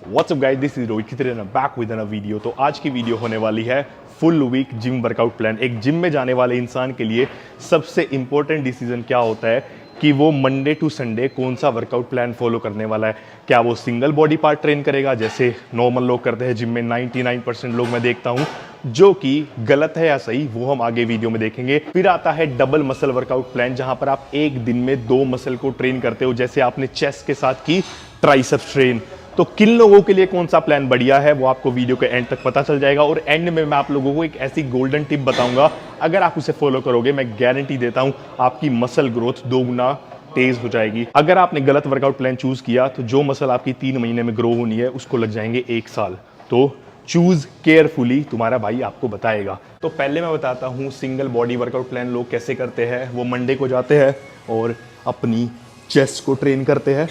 WhatsApp guys, this is Rohit Khitri back with another video. तो आज की वीडियो होने वाली है full week gym workout plan. एक जिम में जाने वाले इंसान के लिए सबसे इंपॉर्टेंट डिसीजन क्या होता है कि वो मंडे टू संडे कौन सा वर्कआउट प्लान फॉलो करने वाला है। क्या वो सिंगल बॉडी पार्ट ट्रेन करेगा जैसे नॉर्मल लोग करते हैं जिम में 99% लोग मैं देखता हूँ, जो कि गलत है या सही वो हम आगे वीडियो में देखेंगे। फिर आता है डबल मसल वर्कआउट प्लान, जहां पर आप एक दिन में 2 मसल को ट्रेन करते हो, जैसे आपने चेस्ट के साथ की ट्राइसेप्स ट्रेन। तो किन लोगों के लिए कौन सा प्लान बढ़िया है वो आपको वीडियो के एंड तक पता चल जाएगा। और एंड में मैं आप लोगों को एक ऐसी गोल्डन टिप बताऊंगा, अगर आप उसे फॉलो करोगे मैं गारंटी देता हूं आपकी मसल ग्रोथ 2 गुना तेज हो जाएगी। अगर आपने गलत वर्कआउट प्लान चूज किया तो जो मसल आपकी 3 महीने में ग्रो होनी है उसको लग जाएंगे 1 साल। तो चूज केयरफुली, तुम्हारा भाई आपको बताएगा। तो पहले मैं बताता हूँ सिंगल बॉडी वर्कआउट प्लान लोग कैसे करते हैं। वो मंडे को जाते हैं और अपनी चेस्ट को ट्रेन करते हैं।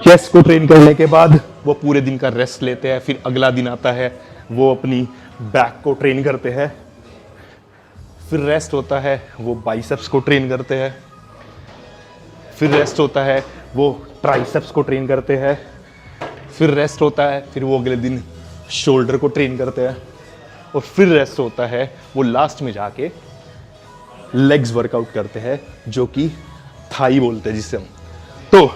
चेस्ट को ट्रेन करने के बाद वो पूरे दिन का रेस्ट लेते हैं। फिर अगला दिन आता है वो अपनी बैक को ट्रेन करते हैं। फिर रेस्ट होता है वो बाइसेप्स को ट्रेन करते हैं। फिर रेस्ट होता है वो ट्राइसेप्स को ट्रेन करते हैं। फिर रेस्ट होता है फिर वो अगले दिन शोल्डर को ट्रेन करते हैं। और फिर रेस्ट होता है वो लास्ट में जाके लेग्स वर्कआउट करते हैं, जो कि थाई बोलते हैं जिससे हम। तो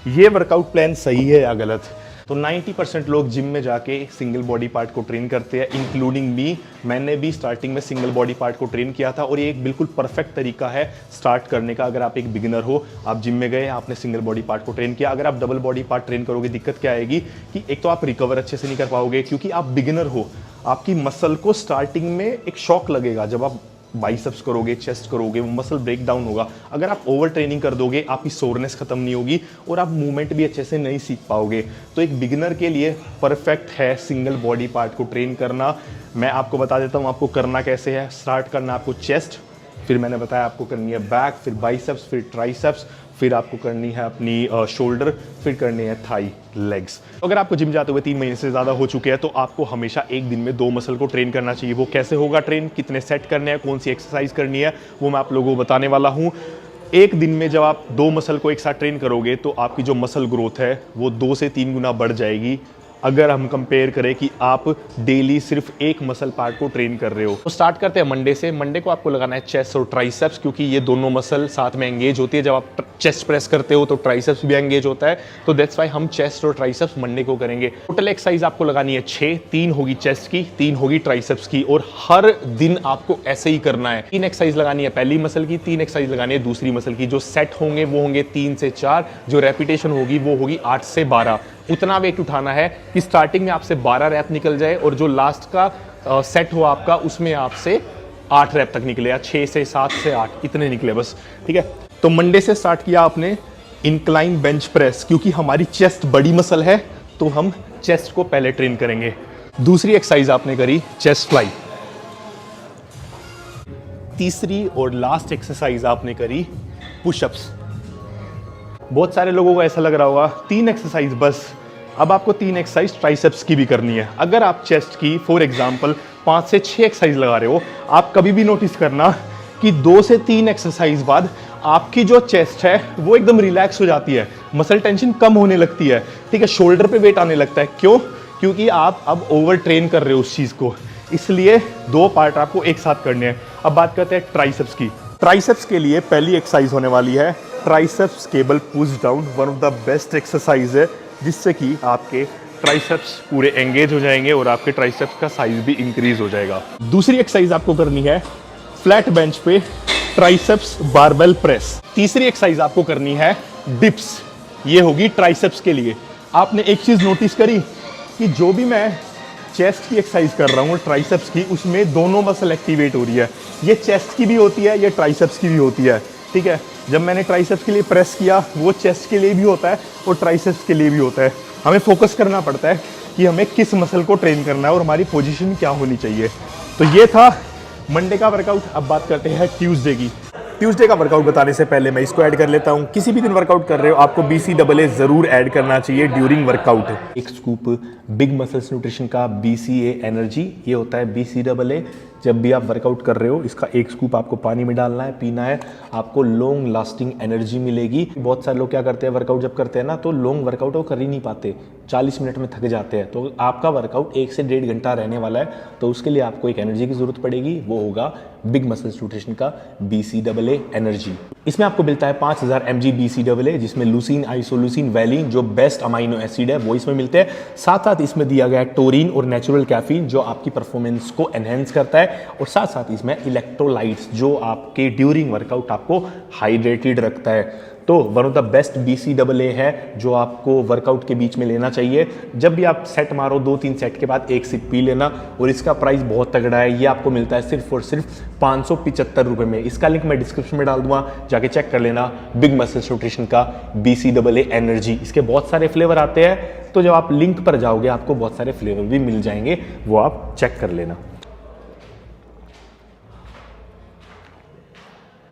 ये वर्कआउट प्लान सही है या गलत? तो 90% लोग जिम में जाके सिंगल बॉडी पार्ट को ट्रेन करते हैं, इंक्लूडिंग मी। मैंने भी स्टार्टिंग में सिंगल बॉडी पार्ट को ट्रेन किया था और ये एक बिल्कुल परफेक्ट तरीका है स्टार्ट करने का। अगर आप एक बिगिनर हो, आप जिम में गए, आपने सिंगल बॉडी पार्ट को ट्रेन किया, अगर आप डबल बॉडी पार्ट ट्रेन करोगे दिक्कत क्या आएगी कि एक तो आप रिकवर अच्छे से नहीं कर पाओगे, क्योंकि आप बिगिनर हो। आपकी मसल को स्टार्टिंग में एक शॉक लगेगा जब आप बाइसेप्स करोगे, चेस्ट करोगे, वो मसल ब्रेक डाउन होगा। अगर आप ओवर ट्रेनिंग कर दोगे आपकी सोरनेस खत्म नहीं होगी और आप मूवमेंट भी अच्छे से नहीं सीख पाओगे। तो एक बिगिनर के लिए परफेक्ट है सिंगल बॉडी पार्ट को ट्रेन करना। मैं आपको बता देता हूँ आपको करना कैसे है। स्टार्ट करना आपको चेस्ट, फिर मैंने बताया आपको करनी है बैक, फिर बाइसेप्स, फिर ट्राइसेप्स, फिर आपको करनी है अपनी शोल्डर, फिर करनी है थाई, लेग्स। तो अगर आपको जिम जाते हुए 3 महीने से ज़्यादा हो चुके हैं तो आपको हमेशा एक दिन में 2 मसल को ट्रेन करना चाहिए। वो कैसे होगा ट्रेन, कितने सेट करने हैं, कौन सी एक्सरसाइज करनी है, वो मैं आप लोगों को बताने वाला हूँ। एक दिन में जब आप 2 मसल को एक साथ ट्रेन करोगे तो आपकी जो मसल ग्रोथ है वो 2 से 3 गुना बढ़ जाएगी, अगर हम कंपेयर करें कि आप डेली सिर्फ एक मसल पार्ट को ट्रेन कर रहे हो। तो स्टार्ट करते हैं मंडे से। मंडे को आपको लगाना है चेस्ट और ट्राइसेप्स, क्योंकि ये दोनों मसल साथ में एंगेज होती है। जब आप चेस्ट प्रेस करते हो तो ट्राइसेप्स भी एंगेज होता है, तो दैट्स व्हाई हम चेस्ट और ट्राइसेप्स मंडे को करेंगे। टोटल एक्सरसाइज आपको लगानी है 6, 3 होगी चेस्ट की, 3 होगी ट्राइसेप्स की, और हर दिन आपको ऐसे ही करना है। 3 एक्सरसाइज लगानी है पहली मसल की, 3 एक्सरसाइज लगानी है दूसरी मसल की। जो सेट होंगे वो होंगे 3 से 4, जो रेपिटेशन होगी वो होगी 8 से 12। उतना वेट उठाना है कि स्टार्टिंग में आपसे 12 रैप निकल जाए और जो लास्ट का सेट हो आपका उसमें आपसे 8 रैप तक निकले, या 6 से 7 से 8 इतने निकले बस। ठीक है, तो मंडे से स्टार्ट किया आपने इंक्लाइन बेंच प्रेस, क्योंकि हमारी चेस्ट बड़ी मसल है तो हम चेस्ट को पहले ट्रेन करेंगे। दूसरी एक्सरसाइज आपने करी चेस्ट फ्लाई। तीसरी और लास्ट एक्सरसाइज आपने करी पुशअप्स। बहुत सारे लोगों को ऐसा लग रहा होगा 3 एक्सरसाइज बस। अब आपको 3 एक्सरसाइज ट्राइसेप्स की भी करनी है। अगर आप चेस्ट की फॉर एग्जांपल 5 से 6 एक्सरसाइज लगा रहे हो, आप कभी भी नोटिस करना कि 2 से 3 एक्सरसाइज बाद आपकी जो चेस्ट है वो एकदम रिलैक्स हो जाती है, मसल टेंशन कम होने लगती है। ठीक है, शोल्डर पे वेट आने लगता है। क्यों? क्योंकि आप अब ओवर ट्रेन कर रहे हो उस चीज को, इसलिए 2 पार्ट आपको एक साथ करने हैं। अब बात करते हैं ट्राइसेप्स की। ट्राइसेप्स के लिए पहली एक्सरसाइज होने वाली है triceps cable push down. One of the best exercise है, जिससे कि आपके ट्राइसेप्स पूरे एंगेज हो जाएंगे और आपके ट्राइसेप्स का साइज भी इंक्रीज हो जाएगा। दूसरी एक्सरसाइज आपको करनी है फ्लैट बेंच पे ट्राइसेप्स बारबेल प्रेस। तीसरी एक्सरसाइज आपको करनी है डिप्स, ये होगी ट्राइसेप्स के लिए। आपने एक चीज नोटिस करी कि जो भी मैं चेस्ट की एक्सरसाइज कर रहा हूँ ट्राइसेप्स की, उसमें दोनों मसल एक्टिवेट हो रही है। ये चेस्ट की भी होती है, ये ट्राइसेप्स की भी होती है। ठीक है, जब मैंने ट्राइसेप्स के लिए प्रेस किया वो चेस्ट के लिए भी होता है और ट्राइसेप्स के लिए भी होता है। हमें फोकस करना पड़ता है कि हमें किस मसल को ट्रेन करना है और हमारी पोजीशन क्या होनी चाहिए। तो ये था मंडे का वर्कआउट। अब बात करते हैं ट्यूसडे की। ट्यूसडे का वर्कआउट बताने से पहले मैं इसको ऐड कर लेता हूँ। किसी भी दिन वर्कआउट कर रहे हो आपको BCAA जरूर ऐड करना चाहिए ड्यूरिंग वर्कआउट। एक स्कूप बिग मसल्स न्यूट्रिशन का BCA एनर्जी, ये होता है BCAA, जब भी आप वर्कआउट कर रहे हो, इसका एक स्कूप आपको पानी में डालना है, पीना है, आपको लॉन्ग लास्टिंग एनर्जी मिलेगी। बहुत सारे लोग क्या करते हैं, वर्कआउट जब करते हैं ना तो लॉन्ग वर्कआउट वो कर ही नहीं पाते, 40 मिनट में थक जाते हैं। तो आपका वर्कआउट 1 से 1.5 घंटा रहने वाला है, तो उसके लिए आपको एक एनर्जी की जरूरत पड़ेगी, वो होगा बिग मसल्स न्यूट्रिशन का BCAA एनर्जी। इसमें आपको मिलता है 5000 mg BCAA, जिसमें लूसीन, आइसोलूसीन, वैलिन जो बेस्ट अमाइनो एसिड है वो इसमें मिलते हैं। साथ साथ इसमें दिया गया है टोरिन और नेचुरल कैफीन जो आपकी परफॉर्मेंस को एनहेंस करता है, और साथ साथ इसमें इलेक्ट्रोलाइट्स जो आपके ड्यूरिंग वर्कआउट आपको हाइड्रेटेड रखता है। तो one of the best BCAA है जो आपको वर्कआउट के बीच में लेना चाहिए। जब भी आप सेट मारो 2-3 सेट के बाद एक सिप पी लेना, और इसका प्राइस बहुत तगड़ा है, ये आपको मिलता है सिर्फ और सिर्फ 575 रुपये में। इसका लिंक मैं डिस्क्रिप्शन में डाल दूंगा, जाके चेक कर लेना। बिग मसल्स न्यूट्रिशन का BCAA एनर्जी, इसके बहुत सारे फ्लेवर आते हैं, तो जब आप लिंक पर जाओगे आपको बहुत सारे फ्लेवर भी मिल जाएंगे, वो आप चेक कर लेना।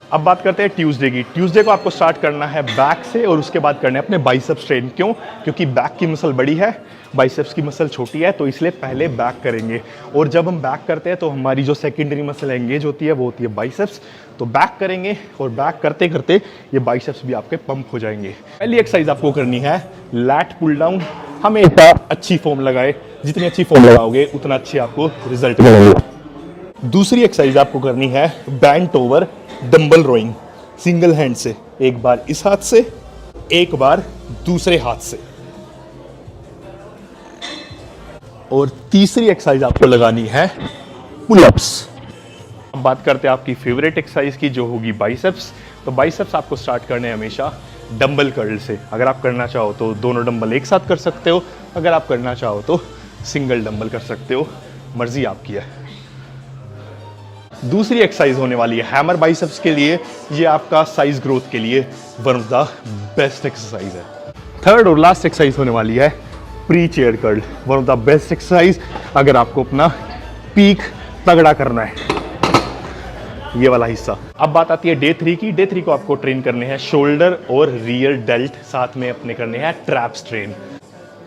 अब बात करते हैं ट्यूसडे की। ट्यूसडे को आपको स्टार्ट करना है बैक से, और उसके बाद करना है अपने बाइसेप्स ट्रेन। क्यों? क्योंकि बैक की मसल बड़ी है, बाइसेप्स की मसल छोटी है, तो इसलिए पहले बैक करेंगे। और जब हम बैक करते हैं तो हमारी जो सेकेंडरी मसल एंगेज होती है वो होती है बाइसेप्स। तो बैक करेंगे, और बैक करते करते ये बाइसेप्स भी आपके पंप हो जाएंगे। पहली एक्सरसाइज आपको करनी है लैट पुल डाउन। हमेशा अच्छी फॉर्म लगाए, जितनी अच्छी फॉर्म लगाओगे उतना अच्छी आपको रिजल्ट मिलेंगे। दूसरी एक्सरसाइज आपको करनी है bent over dumbbell rowing, single hand से, एक बार इस हाथ से, एक बार दूसरे हाथ से। और तीसरी एक्सरसाइज आपको लगानी है पुलअप्स। अब बात करते हैं आपकी फेवरेट एक्सरसाइज की, जो होगी बाइसेप्स। तो बाइसेप्स आपको स्टार्ट करने हैं हमेशा डंबल कर्ल से। अगर आप करना चाहो तो दोनों डंबल एक साथ कर सकते हो, अगर आप करना चाहो तो सिंगल डंबल कर सकते हो, मर्जी आपकी है। दूसरी एक्सरसाइज होने वाली है हैमर बाइसेप्स के लिए। ये आपका साइज ग्रोथ के लिए one of the best exercise है। थर्ड और लास्ट एक्सरसाइज होने वाली है pre chair curl, one of the best exercise अगर आपको अपना पीक तगड़ा करना है, ये वाला हिस्सा। अब बात आती है डे 3 की। डे 3 को आपको ट्रेन करने हैं शोल्डर और रियर डेल्ट, साथ में अपने करने हैं ट्रैप्स ट्रेन।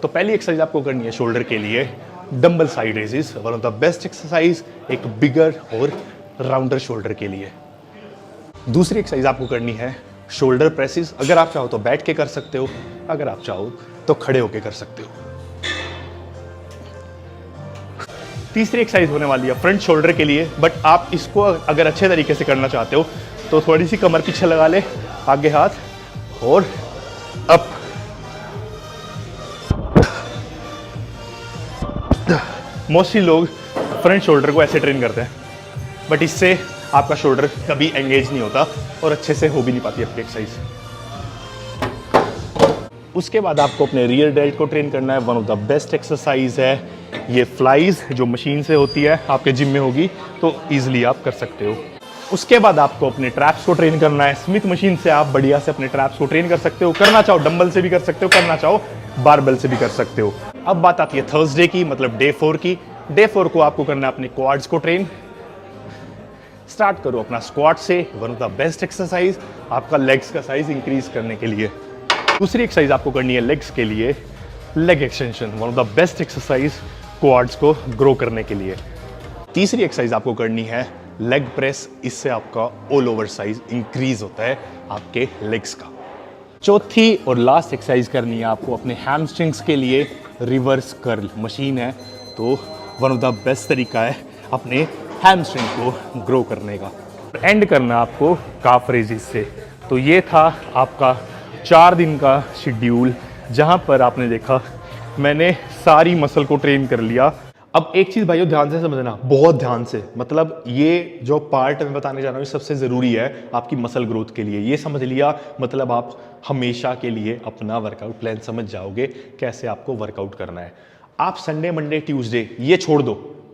तो पहली एक्सरसाइज आपको करनी है शोल्डर के लिए dumbbell side raises, one of the best exercise, एक बिगर और राउंडर शोल्डर के लिए। दूसरी एक्सरसाइज आपको करनी है शोल्डर प्रेसेस। अगर आप चाहो तो बैठ के कर सकते हो, अगर आप चाहो तो खड़े होके कर सकते हो। तीसरी एक्सरसाइज होने वाली है फ्रंट शोल्डर के लिए, बट आप इसको अगर अच्छे तरीके से करना चाहते हो तो थोड़ी सी कमर पीछे लगा ले, आगे हाथ और अप। मोस्टली लोग फ्रंट शोल्डर को ऐसे ट्रेन करते हैं, बट इससे आपका शोल्डर कभी एंगेज नहीं होता और अच्छे से हो भी नहीं पाती आपकी एक्सरसाइज। उसके बाद आपको अपने रियर डेल्ट को ट्रेन करना है, one of the best exercise है ये फ्लाइज, जो मशीन से होती है, आपके जिम में होगी तो इजीली आप कर सकते हो। उसके बाद आपको अपने ट्रैप्स को ट्रेन करना है। स्मिथ मशीन से आप बढ़िया से अपने ट्रैप्स को ट्रेन कर सकते हो, करना चाहो डंबल से भी कर सकते हो, करना चाहो बारबेल से भी कर सकते हो। अब बात आती है थर्सडे की, मतलब डे 4 की। डे 4 को आपको करना है अपने क्वाड्स को ट्रेन। स्टार्ट करो अपना स्क्वाट से, one of the best exercise आपका लेग्स का साइज इंक्रीज करने के लिए। दूसरी एक्सरसाइज आपको करनी है लेग्स के लिए leg extension, one of the best exercise quads को ग्रो करने के लिए। तीसरी एक्सरसाइज आपको करनी है लेग प्रेस, इससे आपका ऑल ओवर साइज इंक्रीज होता है आपके लेग्स का। चौथी और लास्ट एक्सरसाइज करनी है आपको अपने हैमस्ट्रिंग्स के लिए रिवर्स कर्ल मशीन है, तो वन ऑफ द बेस्ट तरीका है अपने हैमस्ट्रिंग को ग्रो करने का। एंड करना आपको काफ रेजिस से। तो ये था आपका 4 दिन का शेड्यूल, जहां पर आपने देखा मैंने सारी मसल को ट्रेन कर लिया। अब एक चीज भाइयों ध्यान से समझना, बहुत ध्यान से, मतलब ये जो पार्ट मैं बताने जा रहा हूँ सबसे जरूरी है आपकी मसल ग्रोथ के लिए। ये समझ लिया मतलब आप हमेशा के लिए अपना वर्कआउट प्लान समझ जाओगे कैसे आपको वर्कआउट करना है। आप संडे मंडे ट्यूसडे ये छोड़ दो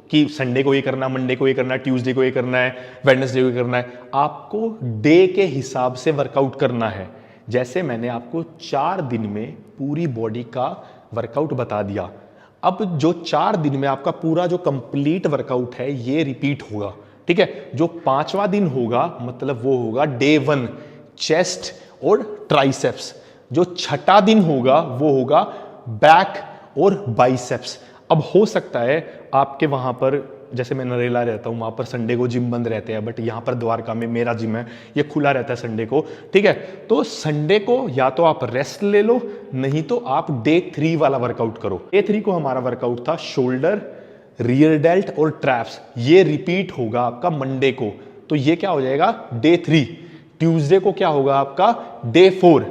कि संडे को ये करना, मंडे को ये करना, ट्यूसडे को ये करना है, वेडनेसडे को ये करना है। आपको डे के हिसाब से वर्कआउट करना है। जैसे मैंने आपको 4 दिन में पूरी बॉडी का वर्कआउट बता दिया, अब जो 4 दिन में आपका पूरा जो कंप्लीट वर्कआउट है ये रिपीट होगा, ठीक है। जो 5वां दिन होगा मतलब वो होगा डे 1 चेस्ट और ट्राइसेप्स। जो 6ठा दिन होगा वो होगा बैक और बाइसेप्स। अब हो सकता है आपके वहां पर जैसे मैं नरेला रहता हूँ, वहाँ पर संडे को जिम बंद रहते हैं, बट यहाँ पर द्वारका में मेरा जिम है, ये खुला रहता है संडे को, ठीक है। तो संडे को या तो आप रेस्ट ले लो, नहीं तो आप डे 3 वाला वर्कआउट करो। डे 3 को हमारा वर्कआउट था शोल्डर, रियर डेल्ट और ट्रैप्स। ये रिपीट होगा आपका मंडे को, तो ये क्या हो जाएगा डे 3। ट्यूसडे को क्या होगा आपका डे 4।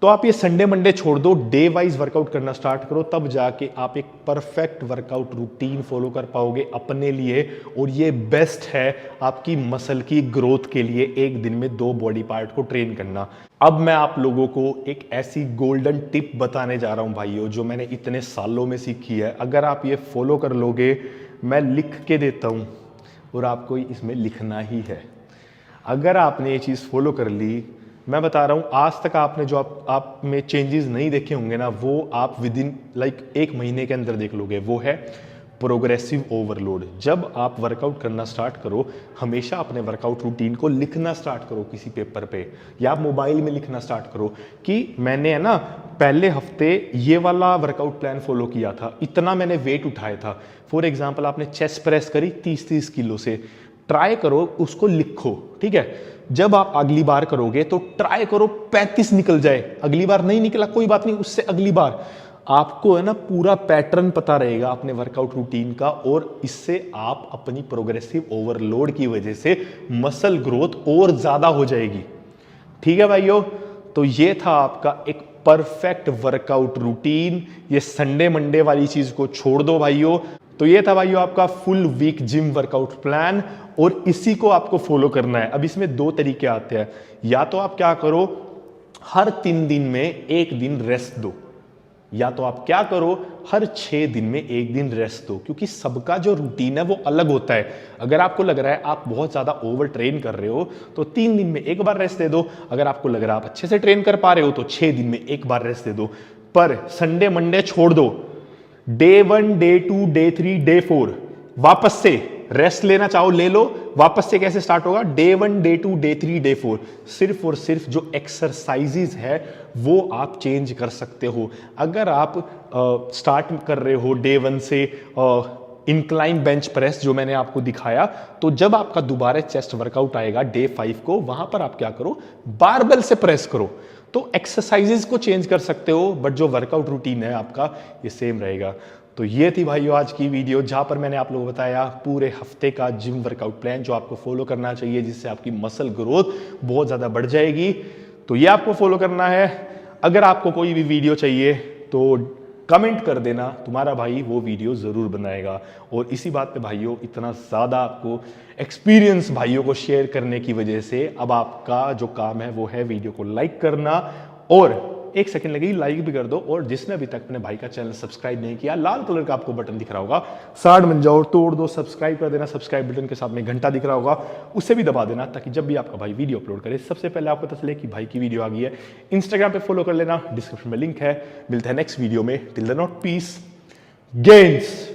तो आप ये संडे मंडे छोड़ दो, डे वाइज वर्कआउट करना स्टार्ट करो, तब जाके आप एक परफेक्ट वर्कआउट रूटीन फॉलो कर पाओगे अपने लिए। और ये बेस्ट है आपकी मसल की ग्रोथ के लिए, एक दिन में 2 बॉडी पार्ट को ट्रेन करना। अब मैं आप लोगों को एक ऐसी गोल्डन टिप बताने जा रहा हूं भाइयों, जो मैंने इतने सालों में सीखी है। अगर आप ये फॉलो कर लोगे, मैं लिख के देता हूं और आपको इसमें लिखना ही है। अगर आपने ये चीज़ फॉलो कर ली, मैं बता रहा हूँ, आज तक आपने जो आप में चेंजेस नहीं देखे होंगे ना, वो आप विद इन लाइक 1 महीने के अंदर देख लोगे। वो है प्रोग्रेसिव ओवरलोड। जब आप वर्कआउट करना स्टार्ट करो, हमेशा अपने वर्कआउट रूटीन को लिखना स्टार्ट करो किसी पेपर पे, या आप मोबाइल में लिखना स्टार्ट करो कि मैंने है ना पहले हफ्ते ये वाला वर्कआउट प्लान फॉलो किया था, इतना मैंने वेट उठाया था। फॉर एग्जाम्पल आपने चेस्ट प्रेस करी 30-30 किलो से, ट्राई करो उसको लिखो, ठीक है। जब आप अगली बार करोगे तो ट्राई करो 35 निकल जाए। अगली बार नहीं निकला कोई बात नहीं, उससे अगली बार आपको है ना पूरा पैटर्न पता रहेगा अपने वर्कआउट रूटीन का, और इससे आप अपनी प्रोग्रेसिव ओवरलोड की वजह से मसल ग्रोथ और ज्यादा हो जाएगी, ठीक है भाइयों। तो ये था आपका एक परफेक्ट वर्कआउट रूटीन। ये संडे मंडे वाली चीज को छोड़ दो भाइयों। तो ये था भाइयों आपका full week gym workout plan, और इसी को आपको फॉलो करना है। अब इसमें 2 तरीके आते हैं, या तो आप क्या करो हर 3 दिन में 1 दिन रेस्ट दो, या तो आप क्या करो हर 6 दिन में 1 दिन रेस्ट दो, क्योंकि सबका जो रूटीन है वो अलग होता है। अगर आपको लग रहा है आप बहुत ज्यादा ओवर ट्रेन कर रहे हो तो 3 दिन में 1 बार रेस्ट दे दो। अगर आपको लग रहा है आप अच्छे से ट्रेन कर पा रहे हो तो 6 दिन में 1 बार रेस्ट दे दो। पर संडे मंडे छोड़ दो, डे 1 डे 2 डे 3 डे 4 वापस से रेस्ट लेना चाहो ले लो। वापस से कैसे स्टार्ट होगा, डे 1 डे 2 डे 3 डे 4। सिर्फ और सिर्फ जो एक्सरसाइजेज है वो आप चेंज कर सकते हो। अगर आप स्टार्ट कर रहे हो डे 1 से इंक्लाइन बेंच प्रेस जो मैंने आपको दिखाया, तो जब आपका दोबारा चेस्ट वर्कआउट आएगा डे 5 को, वहां पर आप क्या करो बारबेल से प्रेस करो। तो एक्सरसाइजेज को चेंज कर सकते हो, बट जो वर्कआउट रूटीन है आपका ये सेम रहेगा। तो ये थी भाइयों आज की वीडियो, जहां पर मैंने आप लोगों को बताया पूरे हफ्ते का जिम वर्कआउट प्लान जो आपको फॉलो करना चाहिए, जिससे आपकी मसल ग्रोथ बहुत ज़्यादा बढ़ जाएगी। तो ये आपको फॉलो करना है। अगर आपको कोई भी वीडियो चाहिए तो कमेंट कर देना, तुम्हारा भाई वो वीडियो ज़रूर बनाएगा। और इसी बात पे भाइयों इतना ज़्यादा आपको एक्सपीरियंस भाइयों को शेयर करने की वजह से अब आपका जो काम है वो है वीडियो को लाइक करना, और 1 सेकंड लगेगी लाइक भी कर दो। और जिसने अभी तक अपने भाई का चैनल सब्सक्राइब नहीं किया, लाल कलर का आपको बटन दिख रहा होगा, साइड में जाओ तोड़ दो, सब्सक्राइब कर देना। सब्सक्राइब बटन के साथ में घंटा दिख रहा होगा, उसे भी दबा देना, ताकि जब भी आपका भाई वीडियो अपलोड करे सबसे पहले आपको पता चले कि भाई की वीडियो आ गई है। इंस्टाग्राम पे फॉलो कर लेना, डिस्क्रिप्शन में लिंक है। मिलते हैं नेक्स्ट वीडियो में। Till then not peace gains.